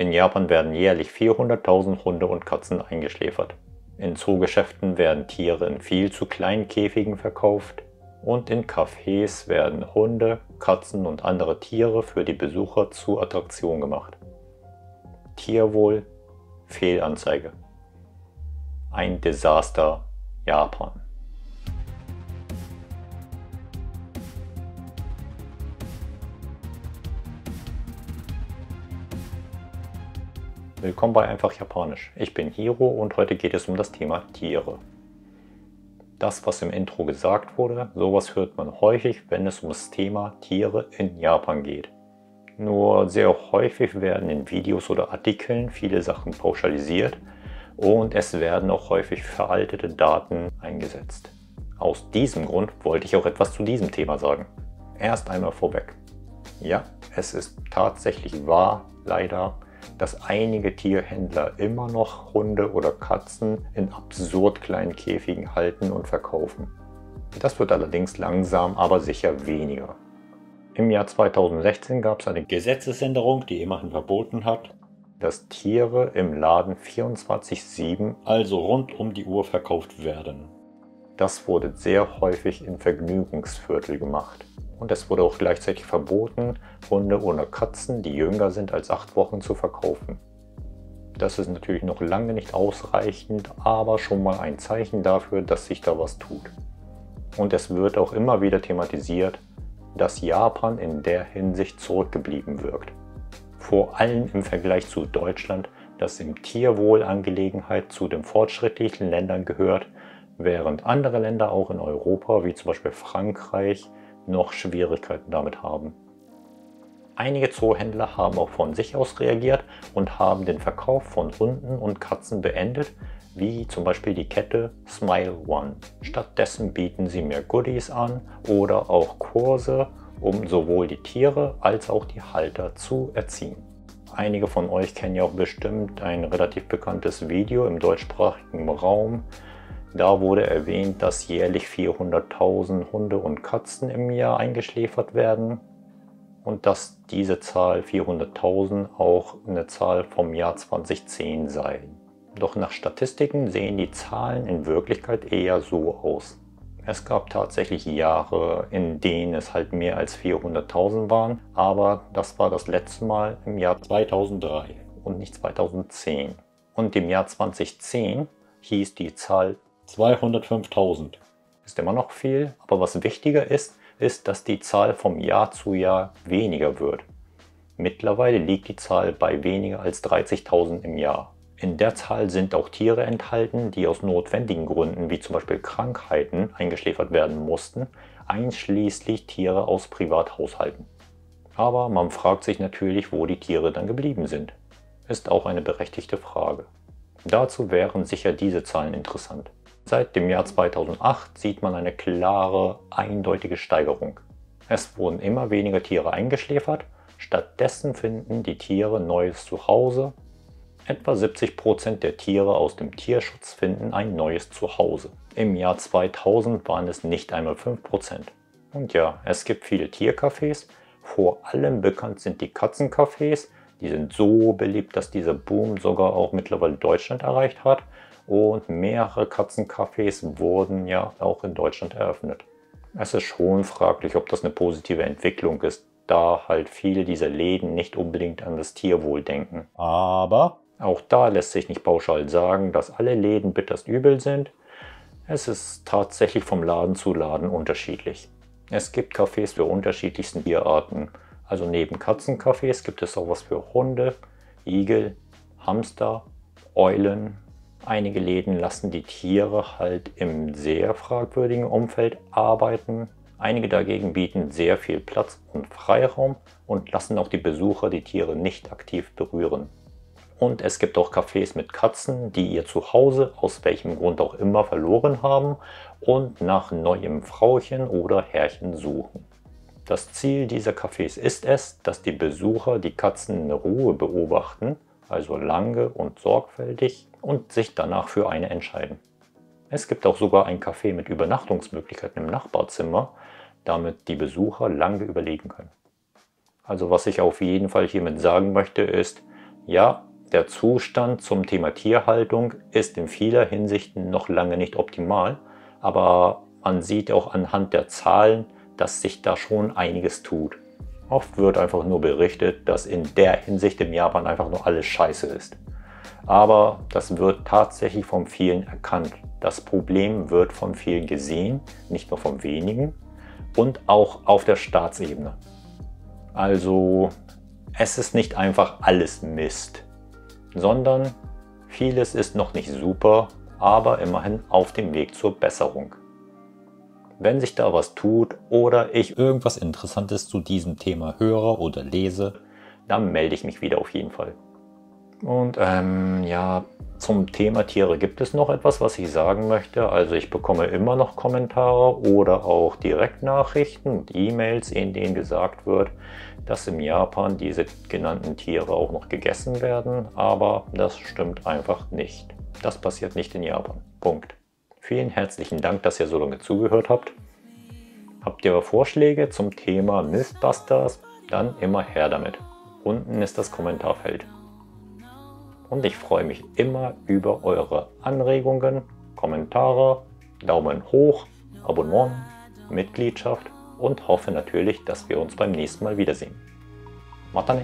In Japan werden jährlich 400.000 Hunde und Katzen eingeschläfert. In Zoogeschäften werden Tiere in viel zu kleinen Käfigen verkauft und in Cafés werden Hunde, Katzen und andere Tiere für die Besucher zur Attraktion gemacht. Tierwohl, Fehlanzeige. Ein Desaster Japan. Willkommen bei Einfach Japanisch. Ich bin Hiro und heute geht es um das Thema Tiere. Das, was im Intro gesagt wurde, sowas hört man häufig, wenn es um das Thema Tiere in Japan geht. Nur sehr häufig werden in Videos oder Artikeln viele Sachen pauschalisiert und es werden auch häufig veraltete Daten eingesetzt. Aus diesem Grund wollte ich auch etwas zu diesem Thema sagen. Erst einmal vorweg. Ja, es ist tatsächlich wahr, leider, dass einige Tierhändler immer noch Hunde oder Katzen in absurd kleinen Käfigen halten und verkaufen. Das wird allerdings langsam, aber sicher weniger. Im Jahr 2016 gab es eine Gesetzesänderung, die immerhin verboten hat, dass Tiere im Laden 24/7, also rund um die Uhr, verkauft werden. Das wurde sehr häufig in Vergnügungsviertel gemacht. Und es wurde auch gleichzeitig verboten, Hunde oder Katzen, die jünger sind als 8 Wochen, zu verkaufen. Das ist natürlich noch lange nicht ausreichend, aber schon mal ein Zeichen dafür, dass sich da was tut. Und es wird auch immer wieder thematisiert, dass Japan in der Hinsicht zurückgeblieben wirkt. Vor allem im Vergleich zu Deutschland, das im Tierwohlangelegenheit zu den fortschrittlichen Ländern gehört, während andere Länder auch in Europa, wie zum Beispiel Frankreich, noch Schwierigkeiten damit haben. Einige Zoohändler haben auch von sich aus reagiert und haben den Verkauf von Hunden und Katzen beendet, wie zum Beispiel die Kette Smile One. Stattdessen bieten sie mehr Goodies an oder auch Kurse, um sowohl die Tiere als auch die Halter zu erziehen. Einige von euch kennen ja auch bestimmt ein relativ bekanntes Video im deutschsprachigen Raum. Da wurde erwähnt, dass jährlich 400.000 Hunde und Katzen im Jahr eingeschläfert werden und dass diese Zahl 400.000 auch eine Zahl vom Jahr 2010 sei. Doch nach Statistiken sehen die Zahlen in Wirklichkeit eher so aus. Es gab tatsächlich Jahre, in denen es halt mehr als 400.000 waren, aber das war das letzte Mal im Jahr 2003 und nicht 2010. Und im Jahr 2010 hieß die Zahl 205.000. Ist immer noch viel, aber was wichtiger ist, dass die Zahl vom Jahr zu Jahr weniger wird. Mittlerweile liegt die Zahl bei weniger als 30.000 im Jahr. In der Zahl sind auch Tiere enthalten, die aus notwendigen Gründen, wie zum Beispiel Krankheiten, eingeschläfert werden mussten, einschließlich Tiere aus Privathaushalten. Aber man fragt sich natürlich, wo die Tiere dann geblieben sind. Ist auch eine berechtigte Frage. Dazu wären sicher diese Zahlen interessant. Seit dem Jahr 2008 sieht man eine klare, eindeutige Steigerung. Es wurden immer weniger Tiere eingeschläfert, stattdessen finden die Tiere neues Zuhause. Etwa 70% der Tiere aus dem Tierschutz finden ein neues Zuhause. Im Jahr 2000 waren es nicht einmal 5%. Und ja, es gibt viele Tiercafés, vor allem bekannt sind die Katzencafés. Die sind so beliebt, dass dieser Boom sogar auch mittlerweile Deutschland erreicht hat. Und mehrere Katzencafés wurden ja auch in Deutschland eröffnet. Es ist schon fraglich, ob das eine positive Entwicklung ist, da halt viele dieser Läden nicht unbedingt an das Tierwohl denken. Aber auch da lässt sich nicht pauschal sagen, dass alle Läden bitterst übel sind. Es ist tatsächlich vom Laden zu Laden unterschiedlich. Es gibt Cafés für unterschiedlichsten Tierarten. Also neben Katzencafés gibt es auch was für Hunde, Igel, Hamster, Eulen. Einige Läden lassen die Tiere halt im sehr fragwürdigen Umfeld arbeiten. Einige dagegen bieten sehr viel Platz und Freiraum und lassen auch die Besucher die Tiere nicht aktiv berühren. Und es gibt auch Cafés mit Katzen, die ihr Zuhause aus welchem Grund auch immer verloren haben und nach neuem Frauchen oder Herrchen suchen. Das Ziel dieser Cafés ist es, dass die Besucher die Katzen in Ruhe beobachten, also lange und sorgfältig, und sich danach für eine entscheiden. Es gibt auch sogar ein Café mit Übernachtungsmöglichkeiten im Nachbarzimmer, damit die Besucher lange überlegen können. Also was ich auf jeden Fall hiermit sagen möchte ist, Ja, der Zustand zum Thema Tierhaltung ist in vieler Hinsicht noch lange nicht optimal, aber man sieht auch anhand der Zahlen, dass sich da schon einiges tut. Oft wird einfach nur berichtet, dass in der Hinsicht in Japan einfach nur alles scheiße ist. Aber das wird tatsächlich von vielen erkannt. Das Problem wird von vielen gesehen, nicht nur von wenigen, und auch auf der Staatsebene. Also es ist nicht einfach alles Mist, sondern vieles ist noch nicht super, aber immerhin auf dem Weg zur Besserung. Wenn sich da was tut oder ich irgendwas Interessantes zu diesem Thema höre oder lese, dann melde ich mich wieder auf jeden Fall. Und ja, zum Thema Tiere gibt es noch etwas, was ich sagen möchte. Also ich bekomme immer noch Kommentare oder auch Direktnachrichten und E-Mails, in denen gesagt wird, dass in Japan diese genannten Tiere auch noch gegessen werden. Aber das stimmt einfach nicht. Das passiert nicht in Japan. Punkt. Vielen herzlichen Dank, dass ihr so lange zugehört habt. Habt ihr Vorschläge zum Thema Mythbusters? Dann immer her damit. Unten ist das Kommentarfeld. Und ich freue mich immer über eure Anregungen, Kommentare, Daumen hoch, Abonnement, Mitgliedschaft und hoffe natürlich, dass wir uns beim nächsten Mal wiedersehen. Mata ne!